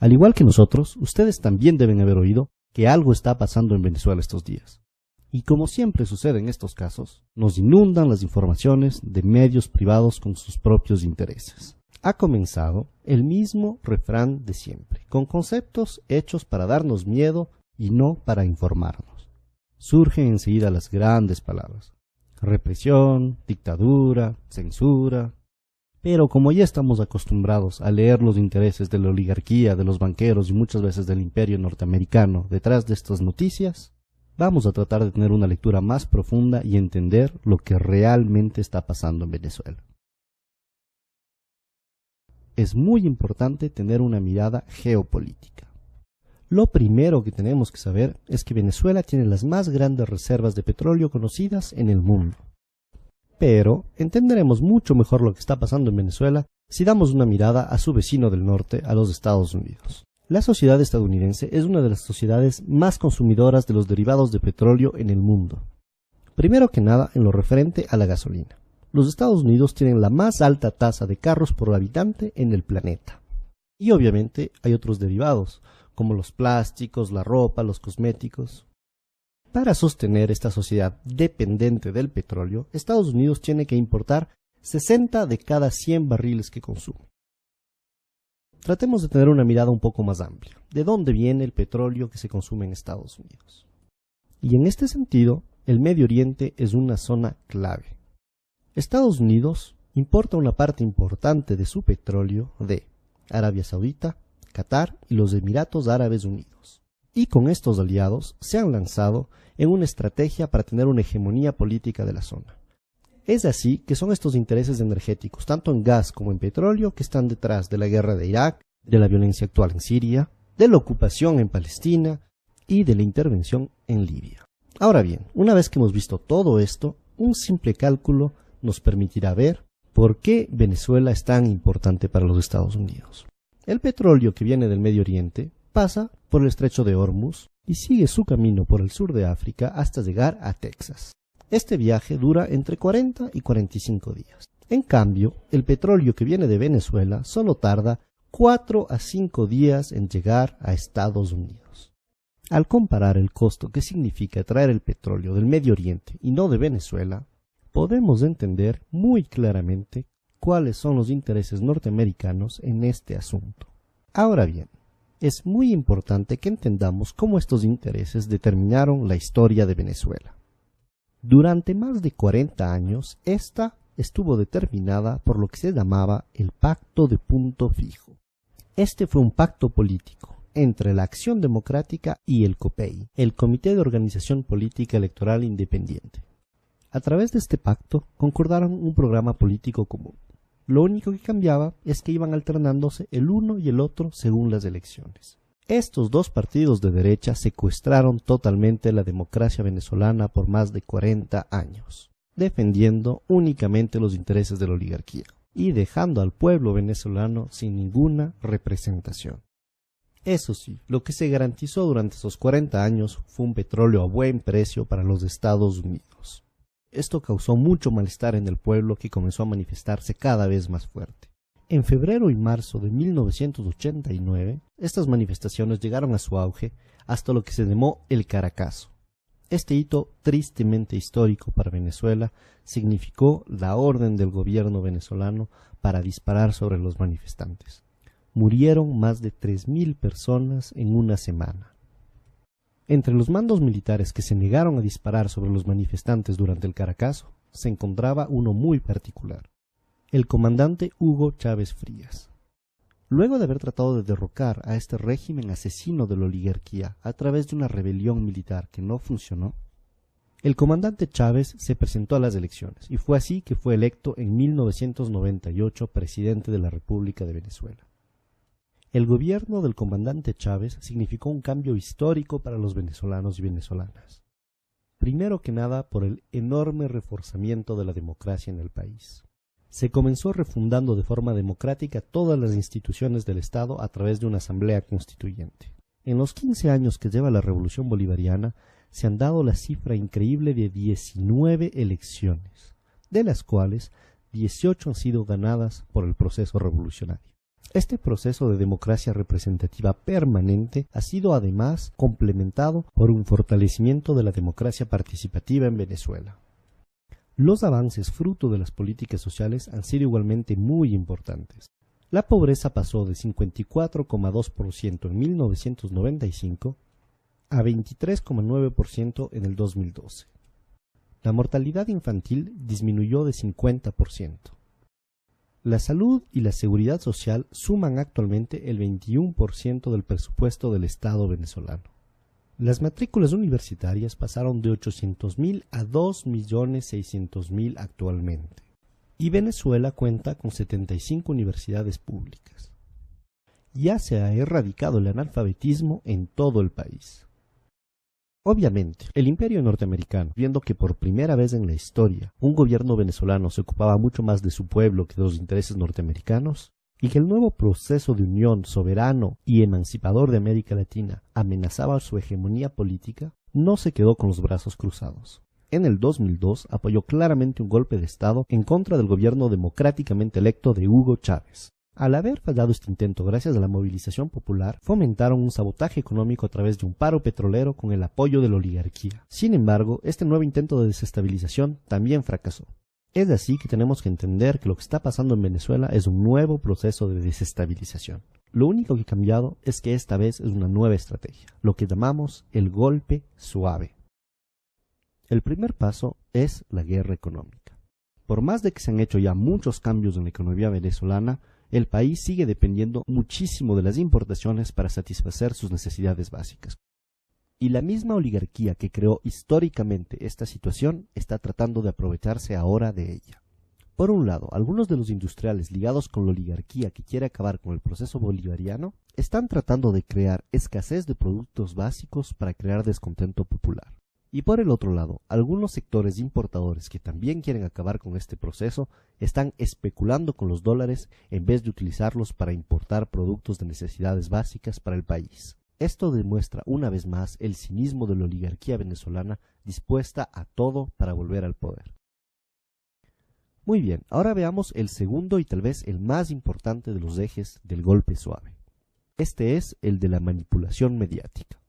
Al igual que nosotros, ustedes también deben haber oído que algo está pasando en Venezuela estos días. Y como siempre sucede en estos casos, nos inundan las informaciones de medios privados con sus propios intereses. Ha comenzado el mismo refrán de siempre, con conceptos hechos para darnos miedo y no para informarnos. Surgen enseguida las grandes palabras: represión, dictadura, censura. Pero como ya estamos acostumbrados a leer los intereses de la oligarquía, de los banqueros y muchas veces del imperio norteamericano detrás de estas noticias, vamos a tratar de tener una lectura más profunda y entender lo que realmente está pasando en Venezuela. Es muy importante tener una mirada geopolítica. Lo primero que tenemos que saber es que Venezuela tiene las más grandes reservas de petróleo conocidas en el mundo. Pero entenderemos mucho mejor lo que está pasando en Venezuela si damos una mirada a su vecino del norte, a los Estados Unidos. La sociedad estadounidense es una de las sociedades más consumidoras de los derivados de petróleo en el mundo. Primero que nada, en lo referente a la gasolina. Los Estados Unidos tienen la más alta tasa de carros por habitante en el planeta. Y obviamente hay otros derivados, como los plásticos, la ropa, los cosméticos. Para sostener esta sociedad dependiente del petróleo, Estados Unidos tiene que importar 60 de cada 100 barriles que consume. Tratemos de tener una mirada un poco más amplia. ¿De dónde viene el petróleo que se consume en Estados Unidos? Y en este sentido, el Medio Oriente es una zona clave. Estados Unidos importa una parte importante de su petróleo de Arabia Saudita, Qatar y los Emiratos Árabes Unidos. Y con estos aliados se han lanzado en una estrategia para tener una hegemonía política de la zona. Es así que son estos intereses energéticos, tanto en gas como en petróleo, que están detrás de la guerra de Irak, de la violencia actual en Siria, de la ocupación en Palestina y de la intervención en Libia. Ahora bien, una vez que hemos visto todo esto, un simple cálculo nos permitirá ver por qué Venezuela es tan importante para los Estados Unidos. El petróleo que viene del Medio Oriente pasa por el estrecho de Hormuz y sigue su camino por el sur de África hasta llegar a Texas. Este viaje dura entre 40 y 45 días. En cambio, el petróleo que viene de Venezuela solo tarda 4 a 5 días en llegar a Estados Unidos. Al comparar el costo que significa traer el petróleo del Medio Oriente y no de Venezuela, podemos entender muy claramente cuáles son los intereses norteamericanos en este asunto. Ahora bien, es muy importante que entendamos cómo estos intereses determinaron la historia de Venezuela. Durante más de 40 años, esta estuvo determinada por lo que se llamaba el Pacto de Punto Fijo. Este fue un pacto político entre la Acción Democrática y el COPEI, el Comité de Organización Política Electoral Independiente. A través de este pacto concordaron un programa político común. Lo único que cambiaba es que iban alternándose el uno y el otro según las elecciones. Estos dos partidos de derecha secuestraron totalmente la democracia venezolana por más de 40 años, defendiendo únicamente los intereses de la oligarquía y dejando al pueblo venezolano sin ninguna representación. Eso sí, lo que se garantizó durante esos 40 años fue un petróleo a buen precio para los Estados Unidos. Esto causó mucho malestar en el pueblo, que comenzó a manifestarse cada vez más fuerte. En febrero y marzo de 1989, estas manifestaciones llegaron a su auge hasta lo que se llamó el Caracazo. Este hito tristemente histórico para Venezuela significó la orden del gobierno venezolano para disparar sobre los manifestantes. Murieron más de 3.000 personas en una semana. Entre los mandos militares que se negaron a disparar sobre los manifestantes durante el Caracazo, se encontraba uno muy particular: el comandante Hugo Chávez Frías. Luego de haber tratado de derrocar a este régimen asesino de la oligarquía a través de una rebelión militar que no funcionó, el comandante Chávez se presentó a las elecciones y fue así que fue electo en 1998 presidente de la República de Venezuela. El gobierno del comandante Chávez significó un cambio histórico para los venezolanos y venezolanas. Primero que nada, por el enorme reforzamiento de la democracia en el país. Se comenzó refundando de forma democrática todas las instituciones del Estado a través de una asamblea constituyente. En los 15 años que lleva la Revolución Bolivariana, se han dado la cifra increíble de 19 elecciones, de las cuales 18 han sido ganadas por el proceso revolucionario. Este proceso de democracia representativa permanente ha sido además complementado por un fortalecimiento de la democracia participativa en Venezuela. Los avances fruto de las políticas sociales han sido igualmente muy importantes. La pobreza pasó de 54,2% en 1995 a 23,9% en el 2012. La mortalidad infantil disminuyó de 50%. La salud y la seguridad social suman actualmente el 21% del presupuesto del Estado venezolano. Las matrículas universitarias pasaron de 800.000 a 2.600.000 actualmente. Y Venezuela cuenta con 75 universidades públicas. Ya se ha erradicado el analfabetismo en todo el país. Obviamente, el imperio norteamericano, viendo que por primera vez en la historia un gobierno venezolano se ocupaba mucho más de su pueblo que de los intereses norteamericanos, y que el nuevo proceso de unión soberano y emancipador de América Latina amenazaba su hegemonía política, no se quedó con los brazos cruzados. En el 2002 apoyó claramente un golpe de Estado en contra del gobierno democráticamente electo de Hugo Chávez. Al haber fallado este intento gracias a la movilización popular, fomentaron un sabotaje económico a través de un paro petrolero con el apoyo de la oligarquía. Sin embargo, este nuevo intento de desestabilización también fracasó. Es así que tenemos que entender que lo que está pasando en Venezuela es un nuevo proceso de desestabilización. Lo único que ha cambiado es que esta vez es una nueva estrategia, lo que llamamos el golpe suave. El primer paso es la guerra económica. Por más de que se han hecho ya muchos cambios en la economía venezolana, el país sigue dependiendo muchísimo de las importaciones para satisfacer sus necesidades básicas. Y la misma oligarquía que creó históricamente esta situación está tratando de aprovecharse ahora de ella. Por un lado, algunos de los industriales ligados con la oligarquía que quiere acabar con el proceso bolivariano están tratando de crear escasez de productos básicos para crear descontento popular. Y por el otro lado, algunos sectores importadores que también quieren acabar con este proceso están especulando con los dólares en vez de utilizarlos para importar productos de necesidades básicas para el país. Esto demuestra una vez más el cinismo de la oligarquía venezolana dispuesta a todo para volver al poder. Muy bien, ahora veamos el segundo y tal vez el más importante de los ejes del golpe suave. Este es el de la manipulación mediática.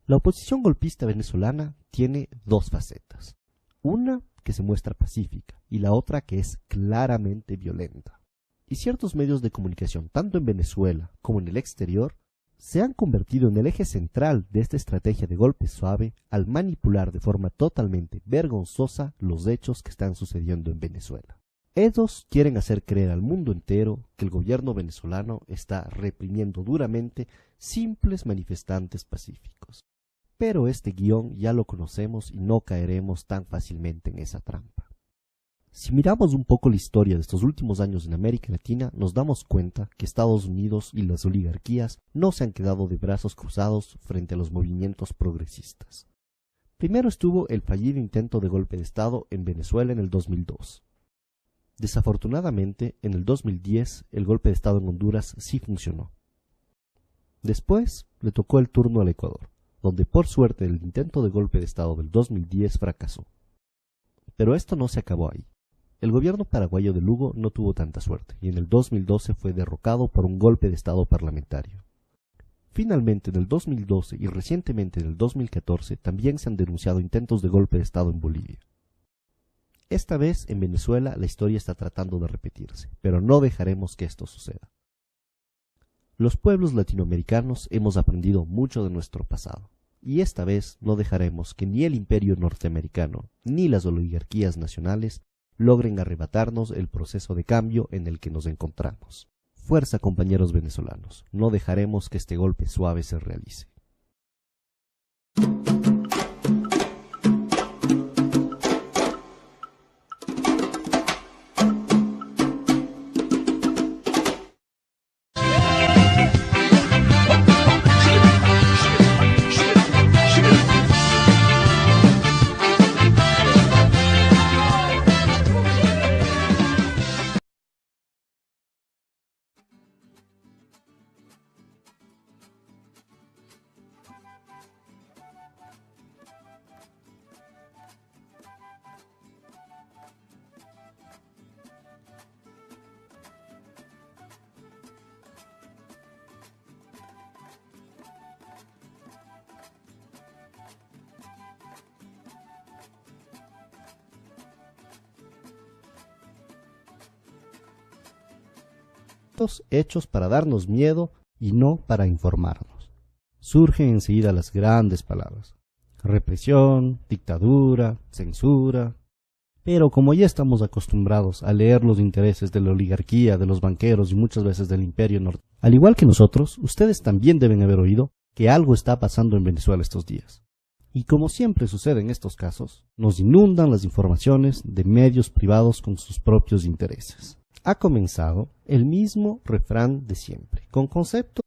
La oposición golpista venezolana tiene dos facetas. Una que se muestra pacífica y la otra que es claramente violenta. Y ciertos medios de comunicación, tanto en Venezuela como en el exterior, se han convertido en el eje central de esta estrategia de golpe suave al manipular de forma totalmente vergonzosa los hechos que están sucediendo en Venezuela. Ellos quieren hacer creer al mundo entero que el gobierno venezolano está reprimiendo duramente simples manifestantes pacíficos. Pero este guión ya lo conocemos y no caeremos tan fácilmente en esa trampa. Si miramos un poco la historia de estos últimos años en América Latina, nos damos cuenta que Estados Unidos y las oligarquías no se han quedado de brazos cruzados frente a los movimientos progresistas. Primero estuvo el fallido intento de golpe de Estado en Venezuela en el 2002. Desafortunadamente, en el 2010 el golpe de Estado en Honduras sí funcionó. Después le tocó el turno al Ecuador, donde por suerte el intento de golpe de Estado del 2010 fracasó. Pero esto no se acabó ahí. El gobierno paraguayo de Lugo no tuvo tanta suerte y en el 2012 fue derrocado por un golpe de Estado parlamentario. Finalmente, en el 2012 y recientemente en el 2014 también se han denunciado intentos de golpe de Estado en Bolivia. Esta vez en Venezuela la historia está tratando de repetirse, pero no dejaremos que esto suceda. Los pueblos latinoamericanos hemos aprendido mucho de nuestro pasado, y esta vez no dejaremos que ni el imperio norteamericano ni las oligarquías nacionales logren arrebatarnos el proceso de cambio en el que nos encontramos. Fuerza, compañeros venezolanos, no dejaremos que este golpe suave se realice. hechos para darnos miedo y no para informarnos. Surgen enseguida las grandes palabras: represión, dictadura, censura. Pero como ya estamos acostumbrados a leer los intereses de la oligarquía, de los banqueros y muchas veces del imperio norte, al igual que nosotros, ustedes también deben haber oído que algo está pasando en Venezuela estos días. Y como siempre sucede en estos casos, nos inundan las informaciones de medios privados con sus propios intereses. Ha comenzado el mismo refrán de siempre, con conceptos